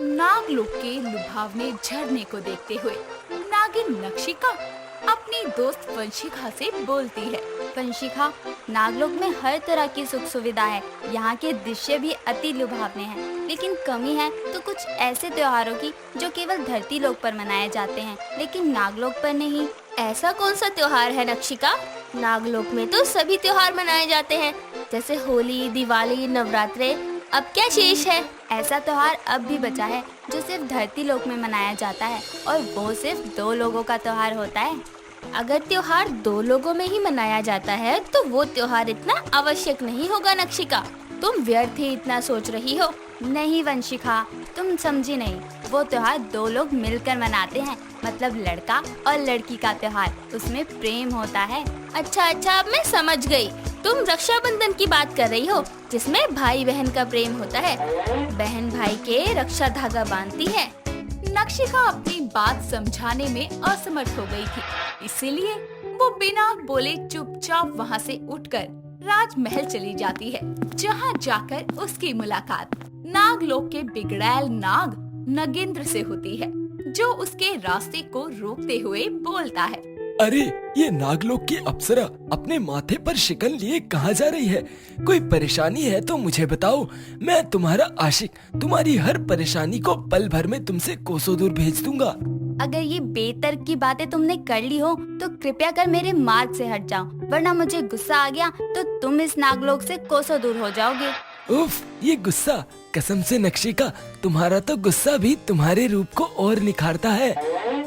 नागलोक के लुभावने झरने को देखते हुए नागिन नक्षिका अपनी दोस्त वंशिका से बोलती है। वंशिका, नागलोक में हर तरह की सुख सुविधा है। यहाँ के दृश्य भी अति लुभावने हैं, लेकिन कमी है तो कुछ ऐसे त्योहारों की जो केवल धरती लोक पर मनाए जाते हैं, लेकिन नागलोक पर नहीं। ऐसा कौन सा त्योहार है नक्षिका? नागलोक में तो सभी त्योहार मनाए जाते हैं, जैसे होली, दिवाली, नवरात्रे। अब क्या शेष है? ऐसा त्योहार अब भी बचा है जो सिर्फ धरती लोक में मनाया जाता है, और वो सिर्फ 2 लोगों का त्योहार होता है। अगर त्योहार 2 लोगों में ही मनाया जाता है तो वो त्योहार इतना आवश्यक नहीं होगा नक्षिका। तुम व्यर्थ ही इतना सोच रही हो। नहीं वंशिका, तुम समझी नहीं। वो त्योहार 2 लोग मिलकर मनाते हैं, मतलब लड़का और लड़की का त्योहार। उसमें प्रेम होता है। अच्छा, अब मैं समझ गई। तुम रक्षाबंधन की बात कर रही हो, जिसमें भाई बहन का प्रेम होता है। बहन भाई के रक्षा धागा बांधती है। नक्षिका अपनी बात समझाने में असमर्थ हो गई थी, इसीलिए वो बिना बोले चुपचाप वहाँ से उठकर राजमहल चली जाती है, जहाँ जाकर उसकी मुलाकात नागलोक के बिगड़ैल नाग नगेंद्र से होती है, जो उसके रास्ते को रोकते हुए बोलता है। अरे, ये नागलोक की अप्सरा अपने माथे पर शिकन लिए कहाँ जा रही है? कोई परेशानी है तो मुझे बताओ। मैं तुम्हारा आशिक तुम्हारी हर परेशानी को पल भर में तुमसे कोसों दूर भेज दूंगा। अगर ये बेतर्क की बातें तुमने कर ली हो तो कृपया कर मेरे मार्ग से हट जाओ, वरना मुझे गुस्सा आ गया तो तुम इस नागलोक से कोसों दूर हो जाओगे। उफ, ये गुस्सा! कसम से नक्षिका, तुम्हारा तो गुस्सा भी तुम्हारे रूप को और निखारता है।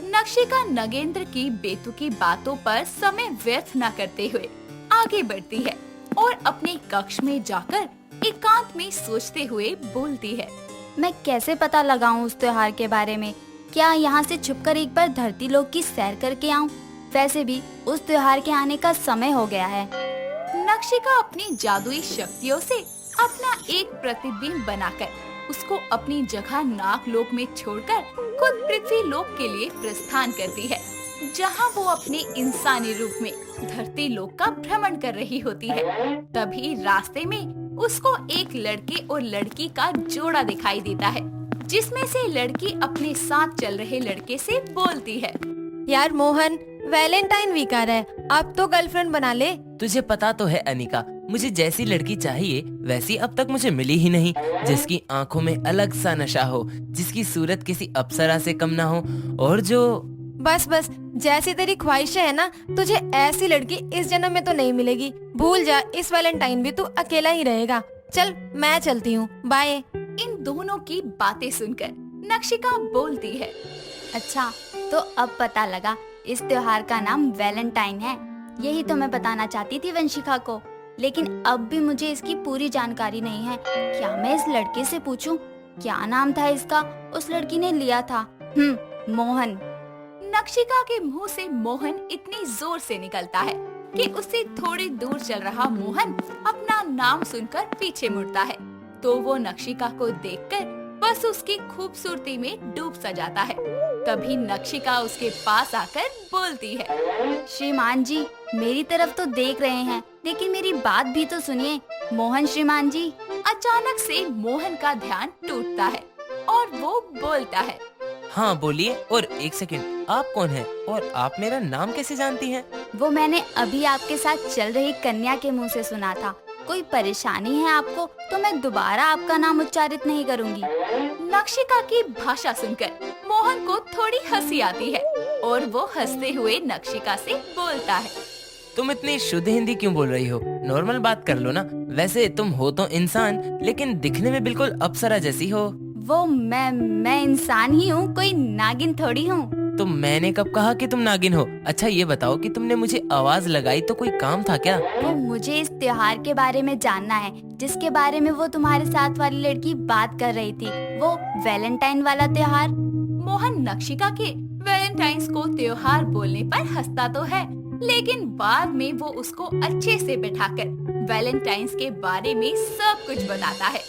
नक्षिका नगेंद्र की बेतुकी बातों पर समय व्यर्थ न करते हुए आगे बढ़ती है और अपने कक्ष में जाकर एकांत में सोचते हुए बोलती है। मैं कैसे पता लगाऊं उस त्योहार के बारे में? क्या यहाँ से छुपकर एक बार धरती लोक की सैर करके आऊं? वैसे भी उस त्योहार के आने का समय हो गया है। नक्षिका अपनी जादुई शक्तियों से अपना एक प्रतिबिंब बनाकर उसको अपनी जगह नागलोक में छोड़कर खुद पृथ्वी लोक के लिए प्रस्थान करती है, जहां वो अपने इंसानी रूप में धरती लोक का भ्रमण कर रही होती है। तभी रास्ते में उसको एक लड़के और लड़की का जोड़ा दिखाई देता है, जिसमें से लड़की अपने साथ चल रहे लड़के से बोलती है। यार मोहन, वैलेंटाइन वीक आ रहा है, अब तो गर्लफ्रेंड बना ले। तुझे पता तो है अनिका, मुझे जैसी लड़की चाहिए वैसी अब तक मुझे मिली ही नहीं, जिसकी आंखों में अलग सा नशा हो, जिसकी सूरत किसी अप्सरा से कम ना हो, और जो बस जैसी तेरी ख्वाहिशें है ना, तुझे ऐसी लड़की इस जन्म में तो नहीं मिलेगी। भूल जा, इस वैलेंटाइन भी तू अकेला ही रहेगा। चल, मैं चलती हूँ, बाय। इन दोनों की बातें सुनकर नक्षिका बोलती है। अच्छा, तो अब पता लगा इस त्योहार का नाम वैलेंटाइन है। यही तो मैं बताना चाहती थी वंशिका को, लेकिन अब भी मुझे इसकी पूरी जानकारी नहीं है। क्या मैं इस लड़के से पूछूं? क्या नाम था इसका? उस लड़की ने लिया था मोहन। नक्षिका के मुंह से मोहन इतनी जोर से निकलता है कि उससे थोड़ी दूर चल रहा मोहन अपना नाम सुनकर पीछे मुड़ता है, तो वो नक्षिका को देखकर बस उसकी खूबसूरती में डूब सा जाता है। तभी नक्षिका उसके पास आकर बोलती है। श्रीमान जी, मेरी तरफ तो देख रहे हैं, लेकिन मेरी बात भी तो सुनिए। मोहन श्रीमान जी। अचानक से मोहन का ध्यान टूटता है और वो बोलता है। हाँ बोलिए। और एक सेकंड, आप कौन हैं और आप मेरा नाम कैसे जानती हैं? वो मैंने अभी आपके साथ चल रही कन्या के मुंह से सुना था। कोई परेशानी है आपको तो मैं दोबारा आपका नाम उच्चारित नहीं करूंगी। नक्षिका की भाषा सुनकर मोहन को थोड़ी हंसी आती है और वो हंसते हुए नक्षिका से बोलता है। तुम इतनी शुद्ध हिंदी क्यों बोल रही हो? नॉर्मल बात कर लो ना। वैसे तुम हो तो इंसान, लेकिन दिखने में बिल्कुल अप्सरा जैसी हो। वो मैं इंसान ही हूँ, कोई नागिन थोड़ी हूँ। तो मैंने कब कहा कि तुम नागिन हो? अच्छा ये बताओ कि तुमने मुझे आवाज लगाई तो कोई काम था क्या? वो मुझे इस त्योहार के बारे में जानना है, जिसके बारे में वो तुम्हारे साथ वाली लड़की बात कर रही थी। वो वैलेंटाइन वाला त्योहार। मोहन नक्षिका के वैलेंटाइंस को त्योहार बोलने पर हंसता तो है, लेकिन बाद में वो उसको अच्छे से बैठाकर वैलेंटाइंस के बारे में सब कुछ बताता है।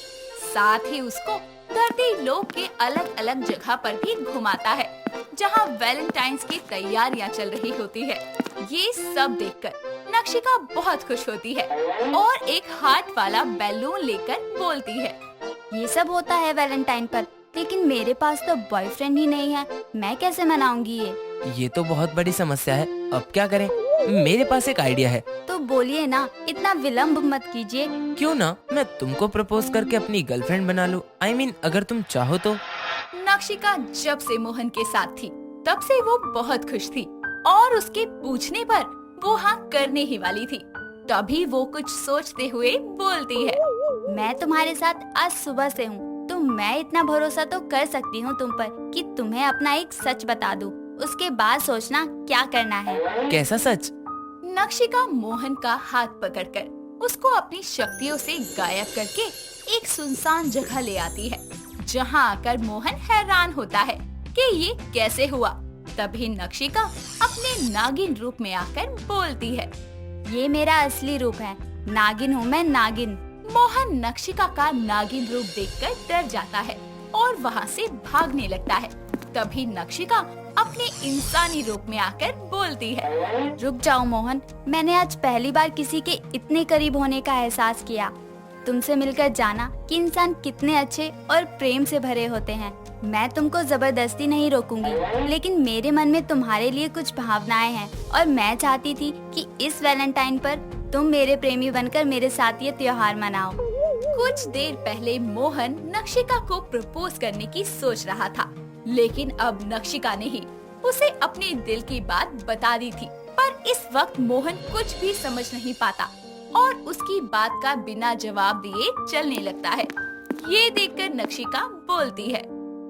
साथ ही उसको धरती लोक के अलग अलग जगह पर भी घुमाता है, जहाँ वैलेंटाइंस की तैयारियां चल रही होती है। ये सब देखकर नक्षिका बहुत खुश होती है और एक हार्ट वाला बैलून लेकर बोलती है। ये सब होता है वैलेंटाइन पर, लेकिन मेरे पास तो बॉयफ्रेंड ही नहीं है, मैं कैसे मनाऊंगी ये तो बहुत बड़ी समस्या है। अब क्या करें? मेरे पास एक आइडिया है। तो बोलिए ना, इतना विलम्ब मत कीजिए। क्यों ना मैं तुमको प्रपोज करके अपनी गर्लफ्रेंड बना लूं? I mean, अगर तुम चाहो तो। नक्षिका जब से मोहन के साथ थी तब से वो बहुत खुश थी और उसके पूछने पर वो हाँ करने ही वाली थी। तभी वो कुछ सोचते हुए बोलती है। मैं तुम्हारे साथ आज सुबह से हूँ, तो मैं इतना भरोसा तो कर सकती हूँ तुम पर कि तुम्हें अपना एक सच बता दूँ। उसके बाद सोचना क्या करना है। कैसा सच? नक्षिका मोहन का हाथ पकड़कर उसको अपनी शक्तियों से गायब करके एक सुनसान जगह ले आती है, जहाँ आकर मोहन हैरान होता है कि ये कैसे हुआ। तभी नक्षिका अपने नागिन रूप में आकर बोलती है। ये मेरा असली रूप है, नागिन हूँ मैं, नागिन। मोहन नक्षिका का नागिन रूप देखकर डर जाता है और वहाँ से भागने लगता है। तभी नक्षिका अपने इंसानी रूप में आकर बोलती है। रुक जाओ मोहन, मैंने आज पहली बार किसी के इतने करीब होने का एहसास किया। तुमसे मिलकर जाना कि इंसान कितने अच्छे और प्रेम से भरे होते हैं। मैं तुमको जबरदस्ती नहीं रोकूंगी, लेकिन मेरे मन में तुम्हारे लिए कुछ भावनाएं हैं और मैं चाहती थी कि इस वैलेंटाइन पर तुम मेरे प्रेमी बनकर मेरे साथ ये त्योहार मनाओ। कुछ देर पहले मोहन नक्षिका को प्रपोज करने की सोच रहा था, लेकिन अब नक्षिका ने ही उसे अपने दिल की बात बता दी थी। पर इस वक्त मोहन कुछ भी समझ नहीं पाता और उसकी बात का बिना जवाब दिए चलने लगता है। ये देखकर नक्षिका बोलती है।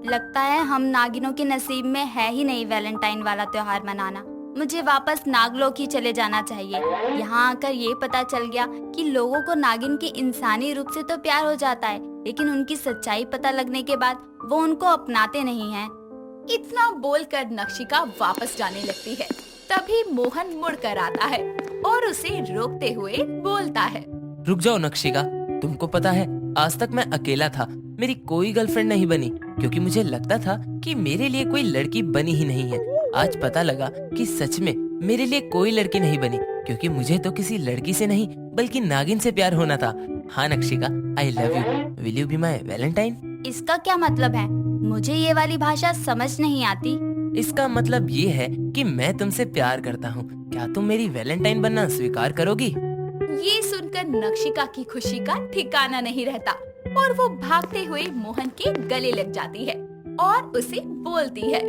लगता है हम नागिनों के नसीब में है ही नहीं वैलेंटाइन वाला त्योहार मनाना। मुझे वापस नागलोक ही चले जाना चाहिए। यहाँ आकर ये पता चल गया कि लोगों को नागिन के इंसानी रूप से तो प्यार हो जाता है, लेकिन उनकी सच्चाई पता लगने के बाद वो उनको अपनाते नहीं हैं। इतना बोलकर नक्षिका वापस जाने लगती है। तभी मोहन मुड़ कर आता है और उसे रोकते हुए बोलता है। रुक जाओ नक्षिका, तुमको पता है आज तक मैं अकेला था। मेरी कोई गर्लफ्रेंड नहीं बनी क्योंकि मुझे लगता था कि मेरे लिए कोई लड़की बनी ही नहीं है। आज पता लगा कि सच में मेरे लिए कोई लड़की नहीं बनी, क्योंकि मुझे तो किसी लड़की से नहीं बल्कि नागिन से प्यार होना था। हाँ Nakshika, I love you. Will you be my valentine? इसका क्या मतलब है? मुझे ये वाली भाषा समझ नहीं आती। इसका मतलब ये है कि मैं तुमसे प्यार करता हूँ। क्या तुम मेरी वैलेंटाइन बनना स्वीकार करोगी? ये सुनकर नक्षिका की खुशी का ठिकाना नहीं रहता और वो भागते हुए मोहन के गले लग जाती है और उसे बोलती है।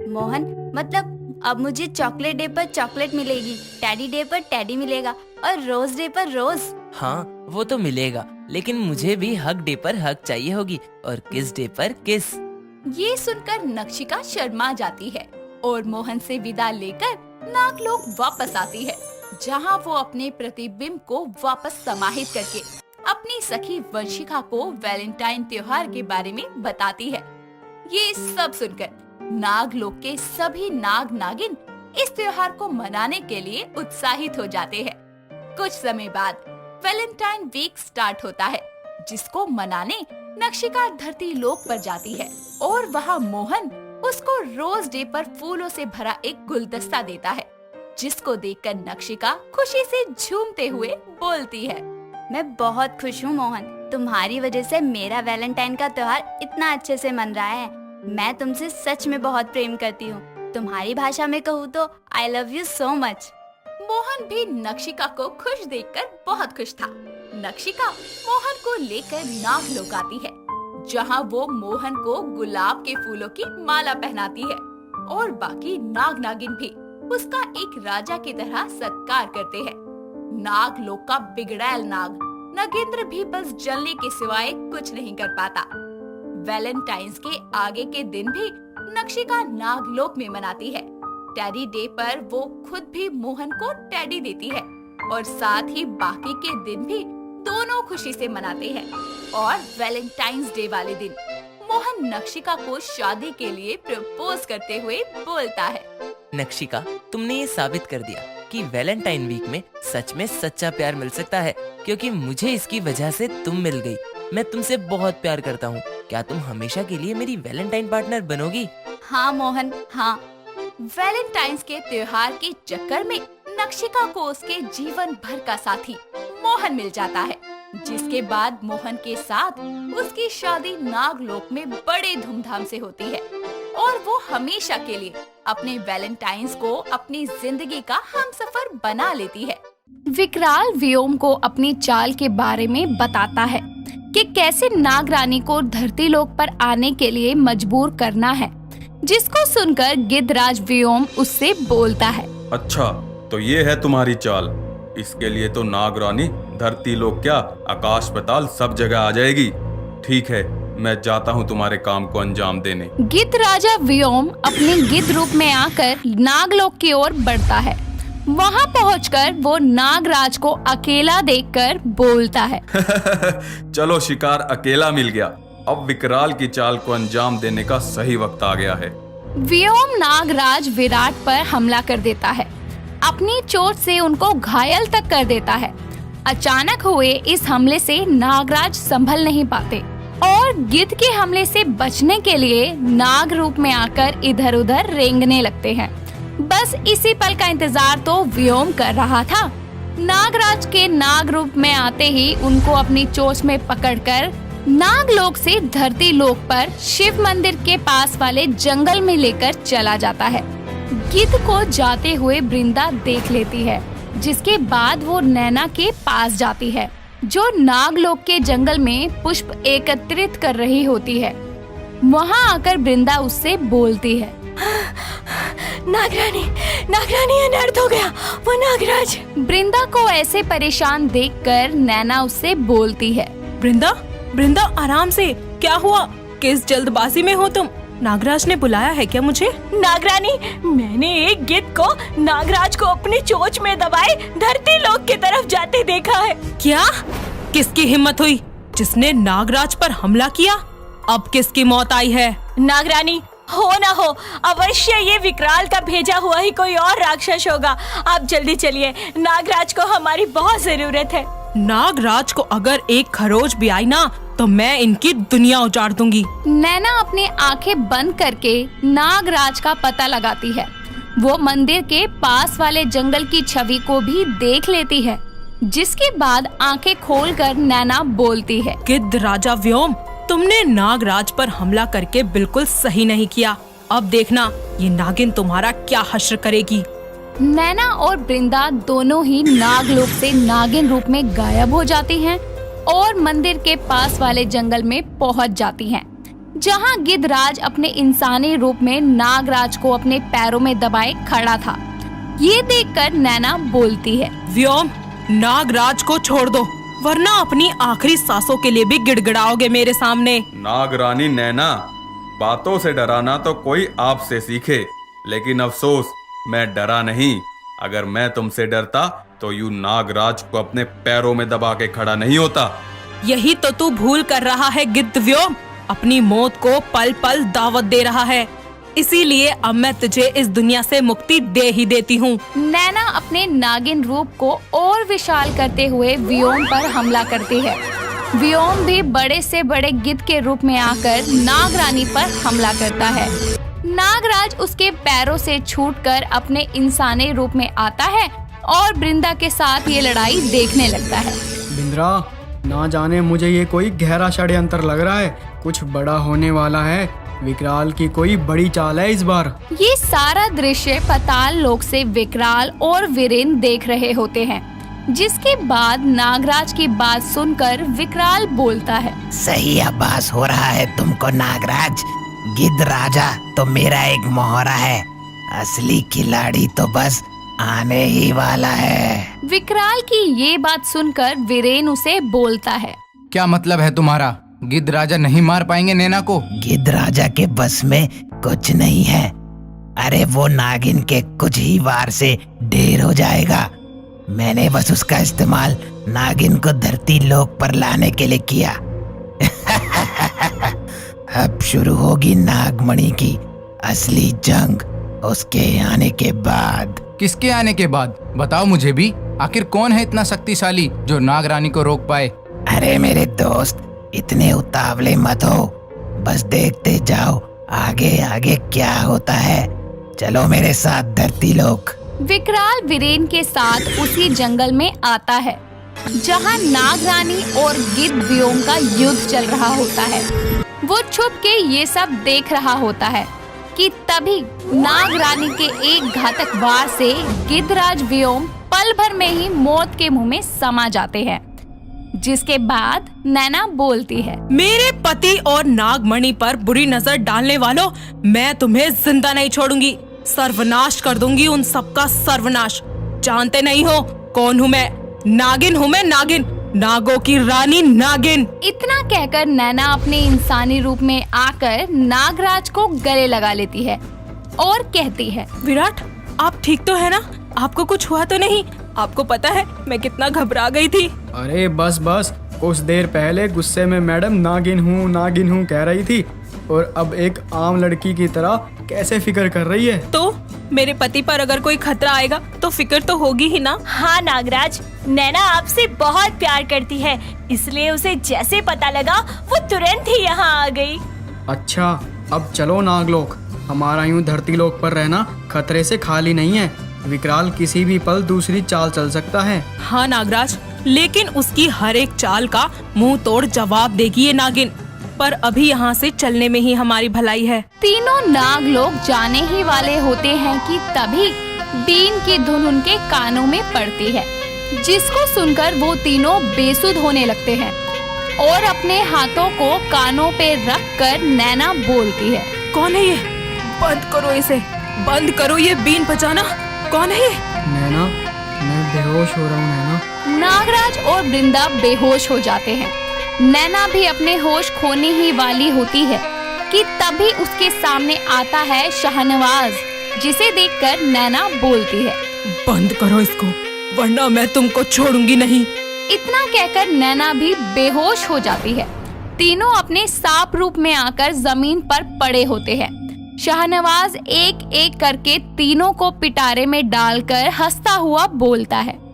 मोहन, मतलब अब मुझे चॉकलेट डे पर चॉकलेट मिलेगी, टेडी डे पर टेडी मिलेगा और रोज डे पर रोज। हाँ वो तो मिलेगा, लेकिन मुझे भी हक डे पर हक चाहिए होगी और किस डे पर किस। ये सुनकर नक्षिका शर्मा जाती है और मोहन से विदा लेकर नागलोक वापस आती है, जहाँ वो अपने प्रतिबिंब को वापस समाहित करके अपनी सखी वंशिका को वैलेंटाइन त्योहार के बारे में बताती है। ये सब सुनकर नागलोक के सभी नाग नागिन इस त्योहार को मनाने के लिए उत्साहित हो जाते हैं। कुछ समय बाद वैलेंटाइन वीक स्टार्ट होता है, जिसको मनाने नक्षिका धरती लोक पर जाती है और वहाँ मोहन उसको रोज डे पर फूलों से भरा एक गुलदस्ता देता है, जिसको देखकर नक्षिका खुशी से झूमते हुए बोलती है। मैं बहुत खुश हूँ मोहन, तुम्हारी वजह से मेरा वैलेंटाइन का त्योहार इतना अच्छे से मन रहा है। मैं तुमसे सच में बहुत प्रेम करती हूँ। तुम्हारी भाषा में कहूँ तो आई love you so much. Mohan भी नक्षिका को खुश देखकर बहुत खुश था। नक्षिका मोहन को लेकर नागलोक आती है, जहाँ वो मोहन को गुलाब के फूलों की माला पहनाती है और बाकी नाग नागिन भी उसका एक राजा की तरह सत्कार करते हैं। नागलोक का बिगड़ैल नाग नगेंद्र भी बस जलने के सिवाय कुछ नहीं कर पाता। वैलेंटाइंस के आगे के दिन भी नक्षिका नागलोक में मनाती है। टेडी डे पर वो खुद भी मोहन को टेडी देती है और साथ ही बाकी के दिन भी दोनों खुशी से मनाते हैं। और वैलेंटाइंस डे वाले दिन मोहन नक्षिका को शादी के लिए प्रपोज करते हुए बोलता है। नक्षिका, तुमने ये साबित कर दिया कि वैलेंटाइन वीक में सच में सच्चा प्यार मिल सकता है, क्योंकि मुझे इसकी वजह से तुम मिल गई। मैं तुमसे बहुत प्यार करता हूँ। क्या तुम हमेशा के लिए मेरी वैलेंटाइन पार्टनर बनोगी? हाँ मोहन, हाँ। वैलेंटाइंस के त्योहार के चक्कर में नक्षिका को उसके जीवन भर का साथी मोहन मिल जाता है जिसके बाद मोहन के साथ उसकी शादी नागलोक में बड़े धूमधाम से होती है और वो हमेशा के लिए अपने वैलेंटाइंस को अपनी जिंदगी का हमसफर बना लेती है। विकराल व्योम को अपनी चाल के बारे में बताता है कि कैसे नागरानी को धरती लोक पर आने के लिए मजबूर करना है, जिसको सुनकर गिद्धराज व्योम उससे बोलता है। अच्छा, तो ये है तुम्हारी चाल। इसके लिए तो नागरानी धरती लोक क्या आकाश पाताल सब जगह आ जाएगी। ठीक है, मैं जाता हूँ तुम्हारे काम को अंजाम देने। गिद्ध राजा व्योम अपने गिद्ध रूप में आकर नागलोक की ओर बढ़ता है। वहाँ पहुंचकर वो नागराज को अकेला देखकर बोलता है। चलो, शिकार अकेला मिल गया। अब विकराल की चाल को अंजाम देने का सही वक्त आ गया है। व्योम नागराज विराट पर हमला कर देता है, अपनी चोट से उनको घायल तक कर देता है। अचानक हुए इस हमले से नागराज संभल नहीं पाते और गिद्ध के हमले से बचने के लिए नाग रूप में आकर इधर उधर रेंगने लगते हैं। बस इसी पल का इंतजार तो व्योम कर रहा था। नागराज के नाग रूप में आते ही उनको अपनी चोंच में पकड़कर नागलोक से धरती लोक पर शिव मंदिर के पास वाले जंगल में लेकर चला जाता है। गिद्ध को जाते हुए वृंदा देख लेती है, जिसके बाद वो नैना के पास जाती है, जो नागलोक के जंगल में पुष्प एकत्रित कर रही होती है। वहाँ आकर वृंदा उससे बोलती है। नागरानी, नागरानी अनर्थ हो गया, वो नागराज। वृंदा को ऐसे परेशान देखकर नैना उससे बोलती है। वृंदा, वृंदा आराम से, क्या हुआ? किस जल्दबाजी में हो तुम? नागराज ने बुलाया है क्या मुझे? नागरानी, मैंने एक गिद्ध को नागराज को अपनी चोंच में दबाए धरती लोक की तरफ जाते देखा है। क्या? किसकी हिम्मत हुई जिसने नागराज पर हमला किया? अब किसकी मौत आई है? नागरानी, हो ना हो, अवश्य ये विकराल का भेजा हुआ ही कोई और राक्षस होगा। आप जल्दी चलिए, नागराज को हमारी बहुत जरूरत है। नागराज को अगर एक खरोच भी आई ना, तो मैं इनकी दुनिया उजाड़ दूंगी। नैना अपनी आंखें बंद करके नागराज का पता लगाती है। वो मंदिर के पास वाले जंगल की छवि को भी देख लेती है, जिसके बाद आंखें खोलकर नैना बोलती है। गिद्ध राजा व्योम, तुमने नागराज पर हमला करके बिल्कुल सही नहीं किया। अब देखना ये नागिन तुम्हारा क्या हश्र करेगी। नैना और वृंदा दोनों ही नागलोक से नागिन रूप में गायब हो जाती हैं और मंदिर के पास वाले जंगल में पहुंच जाती हैं, जहां गिद्धराज अपने इंसानी रूप में नागराज को अपने पैरों में दबाए खड़ा था। ये देखकर नैना बोलती है। व्योम, नागराज को छोड़ दो, वरना अपनी आखिरी सांसों के लिए भी गिड़गिड़ाओगे मेरे सामने। नागरानी नैना, बातों से डराना तो कोई आपसे सीखे, लेकिन अफसोस मैं डरा नहीं। अगर मैं तुमसे डरता तो यूं नागराज को अपने पैरों में दबा के खड़ा नहीं होता। यही तो तू भूल कर रहा है गिद्ध व्योम, अपनी मौत को पल पल दावत दे रहा है। इसीलिए अब मैं तुझे इस दुनिया से मुक्ति दे ही देती हूँ। नैना अपने नागिन रूप को और विशाल करते हुए व्योम पर हमला करती है। व्योम भी बड़े से बड़े गिद्ध के रूप में आकर नागरानी पर हमला करता है। नागराज उसके पैरों से छूटकर अपने इंसानी रूप में आता है और वृंदा के साथ ये लड़ाई देखने लगता है। बिंद्रा, ना जाने मुझे ये कोई गहरा षड्यंत्र लग रहा है। कुछ बड़ा होने वाला है। विकराल की कोई बड़ी चाल है इस बार। ये सारा दृश्य पाताल लोक से विकराल और वीरेन देख रहे होते हैं, जिसके बाद नागराज की बात सुनकर विकराल बोलता है। सही आभास हो रहा है तुमको नागराज। गिद्ध राजा तो मेरा एक मोहरा है, असली खिलाड़ी तो बस आने ही वाला है। विकराल की ये बात सुनकर वीरेन उसे बोलता है। क्या मतलब है तुम्हारा? गिद्ध राजा नहीं मार पाएंगे नैना को? गिद्ध राजा के बस में कुछ नहीं है। अरे वो नागिन के कुछ ही वार से ढेर हो जाएगा। मैंने बस उसका इस्तेमाल नागिन को धरती लोक पर लाने के लिए किया। अब शुरू होगी नागमणि की असली जंग, उसके आने के बाद। किसके आने के बाद? बताओ मुझे भी। आखिर कौन है इतना शक्तिशाली जो नागरानी को रोक पाए? अरे मेरे दोस्त, इतने उतावले मत हो, बस देखते जाओ आगे आगे क्या होता है। चलो मेरे साथ धरती लोक। विकराल वीरेन के साथ उसी जंगल में आता है जहां नागरानी और गिद्धव्योम का युद्ध चल रहा होता है। वो छुप के ये सब देख रहा होता है कि तभी नागरानी के एक घातक वार से गिद्धराज व्योम पल भर में ही मौत के मुंह में समा जाते हैं। जिसके बाद नैना बोलती है, मेरे पति और नागमणि पर बुरी नजर डालने वालों, मैं तुम्हें जिंदा नहीं छोड़ूंगी। सर्वनाश कर दूंगी उन सबका सर्वनाश। जानते नहीं हो कौन हूँ मैं? नागिन हूँ मैं, नागिन, नागों की रानी नागिन। इतना कहकर नैना अपने इंसानी रूप में आकर नागराज को गले लगा लेती है और कहती है, विराट, आप ठीक तो है ना? आपको कुछ हुआ तो नहीं? आपको पता है मैं कितना घबरा गई थी। अरे बस बस, कुछ देर पहले गुस्से में मैडम नागिन हूँ कह रही थी, और अब एक आम लड़की की तरह कैसे फिक्र कर रही है। तो मेरे पति पर अगर कोई खतरा आएगा तो फिक्र तो होगी ही ना। हाँ नागराज, नैना आपसे बहुत प्यार करती है, इसलिए उसे जैसे पता लगा वो तुरंत ही यहाँ आ गई। अच्छा, अब चलो नागलोक। हमारा यूं धरती लोक पर रहना खतरे से खाली नहीं है। विकराल किसी भी पल दूसरी चाल चल सकता है। हाँ नागराज, लेकिन उसकी हर एक चाल का मुंह तोड़ जवाब देगी ये नागिन। पर अभी यहाँ से चलने में ही हमारी भलाई है। तीनों नाग लोग जाने ही वाले होते हैं कि तभी बीन की धुन उनके कानों में पड़ती है, जिसको सुनकर वो तीनों बेसुध होने लगते हैं और अपने हाथों को कानों पे रखकर नैना बोलती है, कौन है ये? बंद करो इसे, बंद करो ये बीन बजाना। कौन है ये? नैना, मैं बेहोश हो रहा हूँ नैना। नागराज और वृंदा बेहोश हो जाते हैं। नैना भी अपने होश खोने ही वाली होती है कि तभी उसके सामने आता है शाहनवाज, जिसे देखकर नैना बोलती है, बंद करो इसको, वरना मैं तुमको छोड़ूंगी नहीं। इतना कहकर नैना भी बेहोश हो जाती है। तीनों अपने सांप रूप में आकर जमीन पर पड़े होते हैं। शाहनवाज एक एक करके तीनों को पिटारे में डालकर हंसता हुआ बोलता है,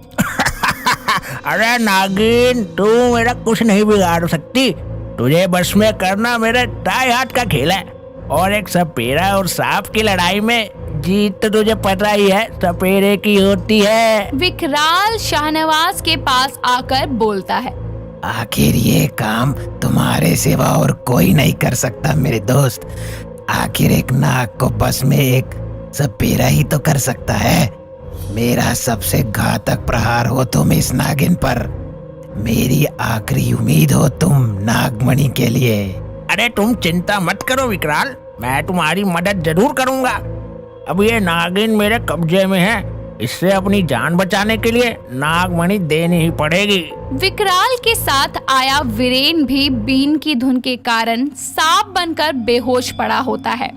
अरे नागिन, तू मेरा कुछ नहीं बिगाड़ सकती। तुझे बस में करना मेरे दाएं हाथ का खेल है, और एक सपेरा और सांप की लड़ाई में जीत तो तुझे पता ही है, सपेरे की होती है। विकराल शाहनवाज के पास आकर बोलता है, आखिर ये काम तुम्हारे सिवा और कोई नहीं कर सकता मेरे दोस्त। आखिर एक नाग को बस में एक सपेरा ही तो कर सकता है। मेरा सबसे घातक प्रहार हो तुम इस नागिन पर। मेरी आखिरी उम्मीद हो तुम नागमणि के लिए। अरे तुम चिंता मत करो विकराल, मैं तुम्हारी मदद जरूर करूंगा। अब ये नागिन मेरे कब्जे में है, इससे अपनी जान बचाने के लिए नागमणि देनी ही पड़ेगी। विकराल के साथ आया वीरेन भी बीन की धुन के कारण सांप बनकर बेहोश पड़ा होता है,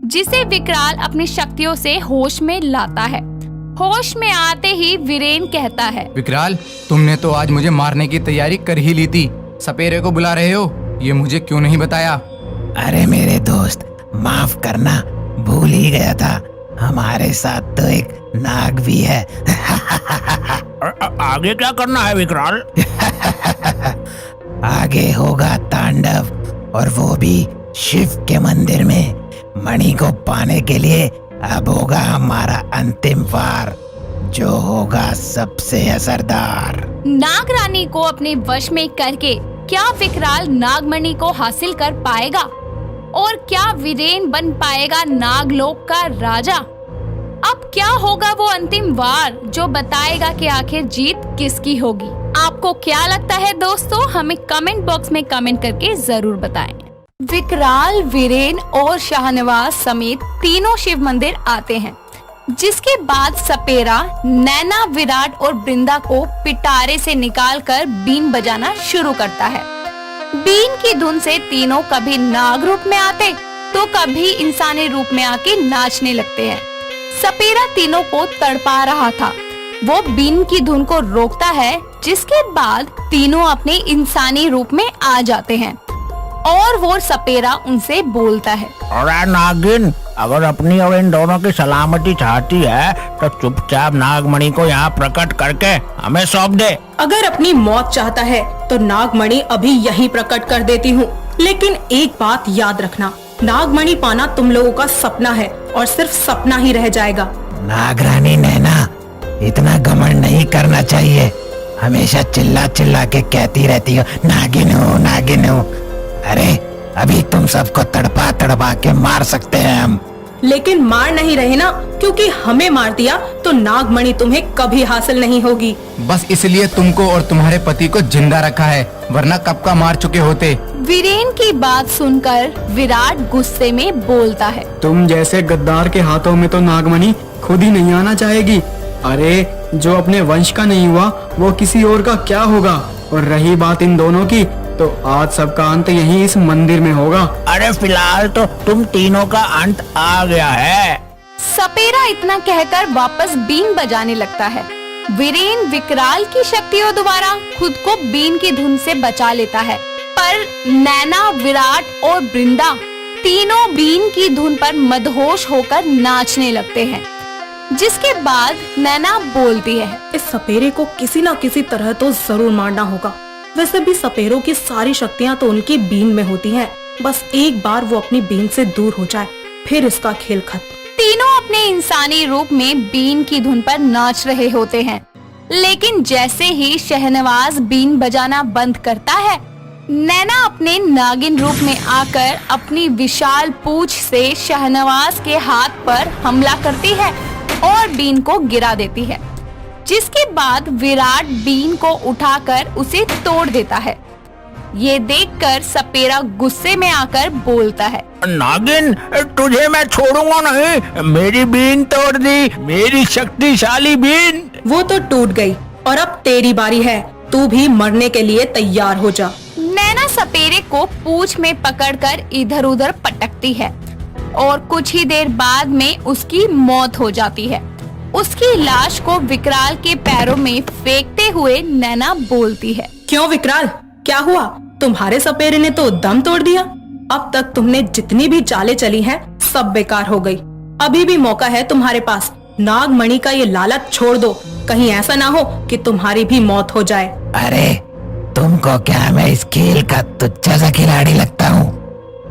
जिसे विकराल अपनी शक्तियों से होश में लाता है। होश में आते ही वीरेन कहता है, विकराल, तुमने तो आज मुझे मारने की तैयारी कर ही ली थी। सपेरे को बुला रहे हो, ये मुझे क्यों नहीं बताया? अरे मेरे दोस्त, माफ करना, भूल ही गया था। हमारे साथ तो एक नाग भी है। आगे क्या करना है विकराल? आगे होगा तांडव, और वो भी शिव के मंदिर में। मणि को पाने के लिए अब होगा हमारा अंतिम वार, जो होगा सबसे असरदार। नागरानी को अपने वश में करके क्या विकराल नागमणि को हासिल कर पाएगा, और क्या वीरेन बन पाएगा नागलोक का राजा? अब क्या होगा वो अंतिम वार जो बताएगा कि आखिर जीत किसकी होगी? आपको क्या लगता है दोस्तों? हमें कमेंट बॉक्स में कमेंट करके जरूर बताएं। विकराल, वीरेन और शाहनवाज समेत तीनों शिव मंदिर आते हैं, जिसके बाद सपेरा नैना, विराट और वृंदा को पिटारे से निकालकर बीन बजाना शुरू करता है। बीन की धुन से तीनों कभी नाग रूप में आते तो कभी इंसानी रूप में आके नाचने लगते हैं। सपेरा तीनों को तड़पा रहा था। वो बीन की धुन को रोकता है, जिसके बाद तीनों अपने इंसानी रूप में आ जाते हैं और वो सपेरा उनसे बोलता है, अरे नागिन, अगर अपनी और इन दोनों की सलामती चाहती है तो चुपचाप नागमणि को यहाँ प्रकट करके हमें सौंप दे। अगर अपनी मौत चाहता है तो नागमणि अभी यही प्रकट कर देती हूँ, लेकिन एक बात याद रखना, नागमणि पाना तुम लोगों का सपना है और सिर्फ सपना ही रह जाएगा। नागरानी नैना, इतना घमंड नहीं करना चाहिए। हमेशा चिल्ला चिल्ला के कहती रहती हो नागिन हूँ नागिन हूँ। अरे अभी तुम सबको तड़पा तड़पा के मार सकते हैं हम। लेकिन मार नहीं रहे ना, क्योंकि हमें मार दिया तो नागमणि तुम्हें कभी हासिल नहीं होगी। बस इसलिए तुमको और तुम्हारे पति को जिंदा रखा है, वरना कब का मार चुके होते। वीरेन की बात सुनकर विराट गुस्से में बोलता है, तुम जैसे गद्दार के हाथों में तो नागमणि खुद ही नहीं आना चाहेगी। अरे जो अपने वंश का नहीं हुआ वो किसी और का क्या होगा। और रही बात इन दोनों की, तो आज सबका अंत यहीं इस मंदिर में होगा। अरे फिलहाल तो तुम तीनों का अंत आ गया है। सपेरा इतना कहकर वापस बीन बजाने लगता है। वीरेन विकराल की शक्तियों द्वारा खुद को बीन की धुन से बचा लेता है, पर नैना, विराट और वृंदा तीनों बीन की धुन पर मदहोश होकर नाचने लगते हैं। जिसके बाद नैना बोलती है, इस सपेरे को किसी न किसी तरह तो जरूर मारना होगा। वैसे भी सपेरों की सारी शक्तियां तो उनकी बीन में होती हैं। बस एक बार वो अपनी बीन से दूर हो जाए, फिर इसका खेल खत्म। तीनों अपने इंसानी रूप में बीन की धुन पर नाच रहे होते हैं, लेकिन जैसे ही शहनवाज बीन बजाना बंद करता है, नैना अपने नागिन रूप में आकर अपनी विशाल पूंछ से शहनवाज के हाथ पर हमला करती है और बीन को गिरा देती है। जिसके बाद विराट बीन को उठाकर उसे तोड़ देता है। ये देखकर सपेरा गुस्से में आकर बोलता है, नागिन तुझे मैं छोड़ूंगा नहीं, मेरी बीन तोड़ दी, मेरी शक्तिशाली बीन। वो तो टूट गई और अब तेरी बारी है, तू भी मरने के लिए तैयार हो जा। नैना सपेरे को पूंछ में पकड़कर इधर उधर पटकती है और कुछ ही देर बाद में उसकी मौत हो जाती है। उसकी लाश को विकराल के पैरों में फेंकते हुए नैना बोलती है, क्यों विकराल, क्या हुआ? तुम्हारे सपेरे ने तो दम तोड़ दिया। अब तक तुमने जितनी भी चालें चली हैं, सब बेकार हो गई। अभी भी मौका है तुम्हारे पास। नागमणि का ये लालच छोड़ दो, कहीं ऐसा ना हो कि तुम्हारी भी मौत हो जाए। अरे तुमको क्या मैं इस खेल का तुच्छा सा खिलाड़ी लगता हूँ?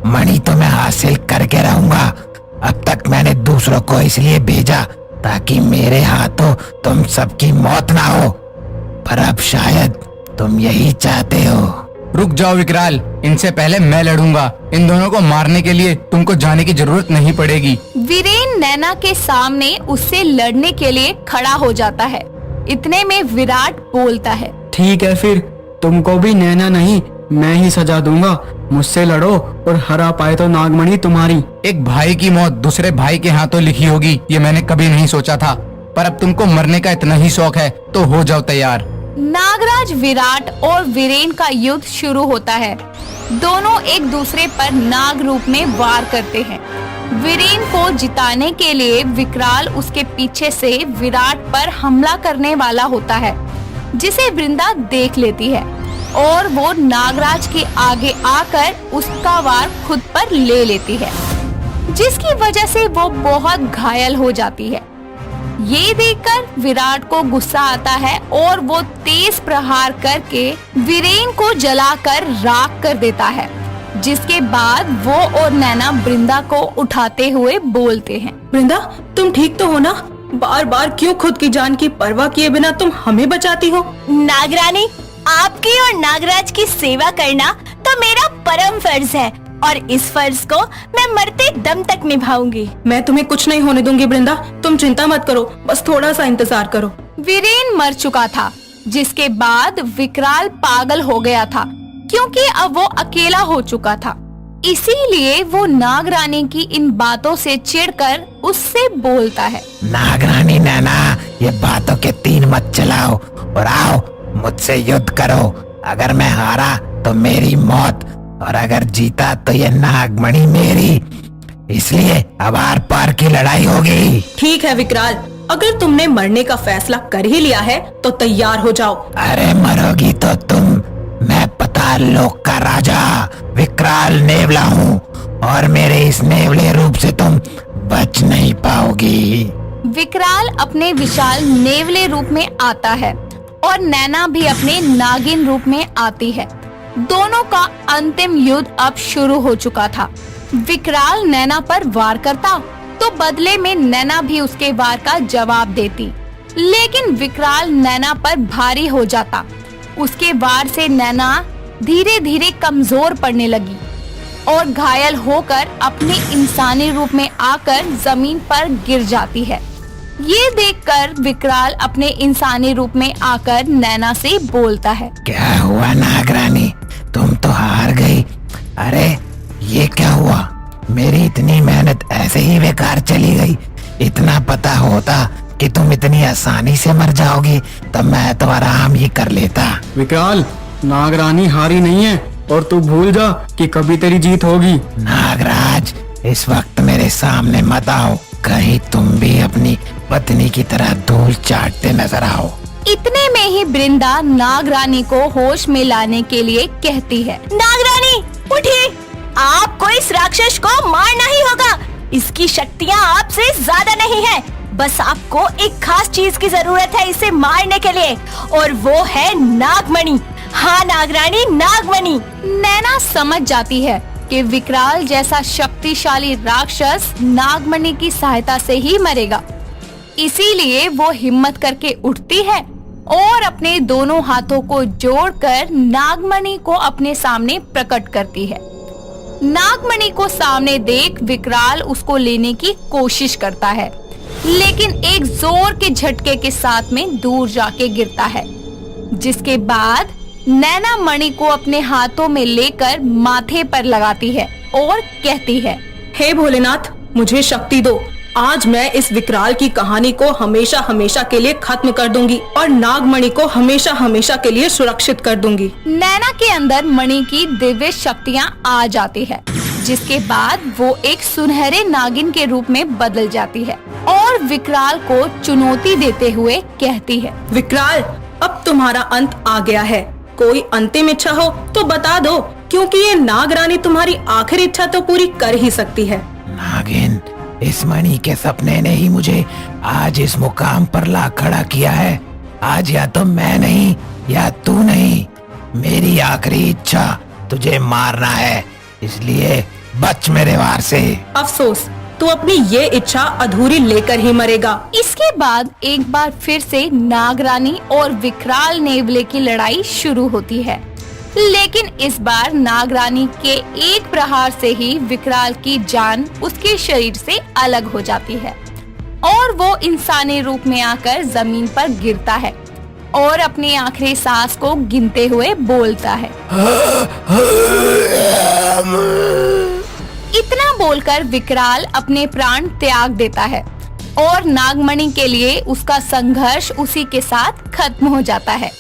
मणि तो मैं हासिल करके रहूंगा। अब तक मैंने दूसरों को इसलिए भेजा ताकि मेरे हाथों तुम सबकी मौत ना हो, पर अब शायद तुम यही चाहते हो। रुक जाओ विकराल, इनसे पहले मैं लड़ूंगा। इन दोनों को मारने के लिए तुमको जाने की जरूरत नहीं पड़ेगी। वीरेन नैना के सामने उससे लड़ने के लिए खड़ा हो जाता है। इतने में विराट बोलता है, ठीक है फिर, तुमको भी नैना नहीं मैं ही सजा दूंगा। मुझसे लड़ो और हरा पाए तो नागमणि तुम्हारी। एक भाई की मौत दूसरे भाई के हाथों लिखी होगी, ये मैंने कभी नहीं सोचा था। पर अब तुमको मरने का इतना ही शौक है तो हो जाओ तैयार। नागराज विराट और वीरेन का युद्ध शुरू होता है। दोनों एक दूसरे पर नाग रूप में वार करते हैं। वीरेन को जिताने के लिए विकराल उसके पीछे से विराट पर हमला करने वाला होता है, जिसे वृंदा देख लेती है और वो नागराज के आगे आकर उसका वार खुद पर ले लेती है, जिसकी वजह से वो बहुत घायल हो जाती है। ये देखकर विराट को गुस्सा आता है और वो तेज प्रहार करके वीरेन को जलाकर राख कर देता है। जिसके बाद वो और नैना वृंदा को उठाते हुए बोलते हैं, वृंदा तुम ठीक तो हो ना? बार बार क्यों खुद की जान की परवाह किए बिना तुम हमें बचाती हो? नागरानी, आपकी और नागराज की सेवा करना तो मेरा परम फर्ज है और इस फर्ज को मैं मरते दम तक निभाऊंगी। मैं तुम्हें कुछ नहीं होने दूंगी वृंदा, तुम चिंता मत करो, बस थोड़ा सा इंतजार करो। वीरेन मर चुका था, जिसके बाद विकराल पागल हो गया था, क्योंकि अब वो अकेला हो चुका था। इसीलिए वो नागरानी की इन बातों से चिढ़कर उससे बोलता है, नागरानी नैना, ये बातों के तीर मत चलाओ और आओ मुझसे युद्ध करो। अगर मैं हारा तो मेरी मौत, और अगर जीता तो ये नागमणि मेरी। इसलिए अब आर पार की लड़ाई होगी। ठीक है विकराल, अगर तुमने मरने का फैसला कर ही लिया है तो तैयार हो जाओ। अरे मरोगी तो तुम, मैं पाताल लोक का राजा विकराल नेवला हूँ और मेरे इस नेवले रूप से तुम बच नहीं पाओगी। विकराल अपने विशाल नेवले रूप में आता है और नैना भी अपने नागिन रूप में आती है। दोनों का अंतिम युद्ध अब शुरू हो चुका था। विकराल नैना पर वार करता तो बदले में नैना भी उसके वार का जवाब देती। लेकिन विकराल नैना पर भारी हो जाता। उसके वार से नैना धीरे धीरे कमजोर पड़ने लगी और घायल होकर अपने इंसानी रूप में आकर जमीन पर गिर जाती है। ये देखकर विकराल अपने इंसानी रूप में आकर नैना से बोलता है, क्या हुआ नागरानी, तुम तो हार गई। अरे ये क्या हुआ, मेरी इतनी मेहनत ऐसे ही बेकार चली गई। इतना पता होता कि तुम इतनी आसानी से मर जाओगी तब मैं तो आराम ही कर लेता। विकराल, नागरानी हारी नहीं है और तू भूल जा कि कभी तेरी जीत होगी। नागराज, इस वक्त मेरे सामने मत आओ, कहीं तुम भी अपनी पत्नी की तरह धूल चाटते नजर आओ। इतने में ही वृंदा नागरानी को होश में लाने के लिए कहती है, नागरानी उठिए, आपको इस राक्षस को मारना ही होगा। इसकी शक्तियाँ आपसे ज्यादा नहीं है, बस आपको एक खास चीज की जरूरत है इसे मारने के लिए, और वो है नागमणि। हाँ नागरानी, नागमणि। नैना समझ जाती है कि विकराल जैसा शक्तिशाली राक्षस नागमणि की सहायता से ही मरेगा। इसीलिए वो हिम्मत करके उठती है और अपने दोनों हाथों को जोड़कर नागमणि को अपने सामने प्रकट करती है। नागमणि को सामने देख विकराल उसको लेने की कोशिश करता है, लेकिन एक जोर के झटके के साथ में दूर जाके गिरता है। जिसके बाद नैना मणि को अपने हाथों में लेकर माथे पर लगाती है और कहती है, हे भोलेनाथ, मुझे शक्ति दो। आज मैं इस विकराल की कहानी को हमेशा हमेशा के लिए खत्म कर दूंगी और नागमणि को हमेशा हमेशा के लिए सुरक्षित कर दूंगी। नैना के अंदर मणि की दिव्य शक्तियाँ आ जाती है, जिसके बाद वो एक सुनहरे नागिन के रूप में बदल जाती है और विकराल को चुनौती देते हुए कहती है, विकराल, अब तुम्हारा अंत आ गया है। कोई अंतिम इच्छा हो तो बता दो, क्योंकि ये नागरानी तुम्हारी आखिरी इच्छा तो पूरी कर ही सकती है। नागिन, इस मणि के सपने ने ही मुझे आज इस मुकाम पर ला खड़ा किया है। आज या तो मैं नहीं या तू नहीं, मेरी आखिरी इच्छा तुझे मारना है, इसलिए बच मेरे वार से। अफसोस, तू अपनी ये इच्छा अधूरी लेकर ही मरेगा। इसके बाद एक बार फिर से नागरानी और विकराल नेवले की लड़ाई शुरू होती है, लेकिन इस बार नागरानी के एक प्रहार से ही विकराल की जान उसके शरीर से अलग हो जाती है और वो इंसानी रूप में आकर जमीन पर गिरता है और अपनी आखिरी सांस को गिनते हुए बोलता है। इतना बोलकर विकराल अपने प्राण त्याग देता है और नागमणि के लिए उसका संघर्ष उसी के साथ खत्म हो जाता है।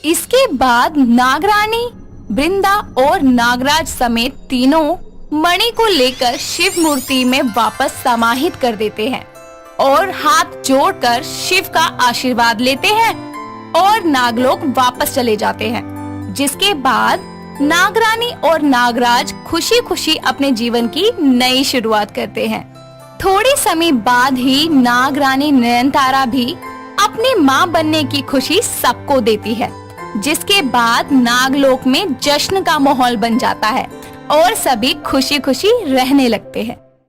इसके बाद नागरानी, वृंदा और नागराज समेत तीनों मणि को लेकर शिव मूर्ति में वापस समाहित कर देते हैं और हाथ जोड़कर शिव का आशीर्वाद लेते हैं और नागलोक वापस चले जाते हैं। जिसके बाद नागरानी और नागराज खुशी खुशी अपने जीवन की नई शुरुआत करते हैं। थोड़ी समय बाद ही नागरानी नयनतारा भी अपनी माँ बनने की खुशी सबको देती है, जिसके बाद नागलोक में जश्न का माहौल बन जाता है और सभी खुशी खुशी रहने लगते हैं।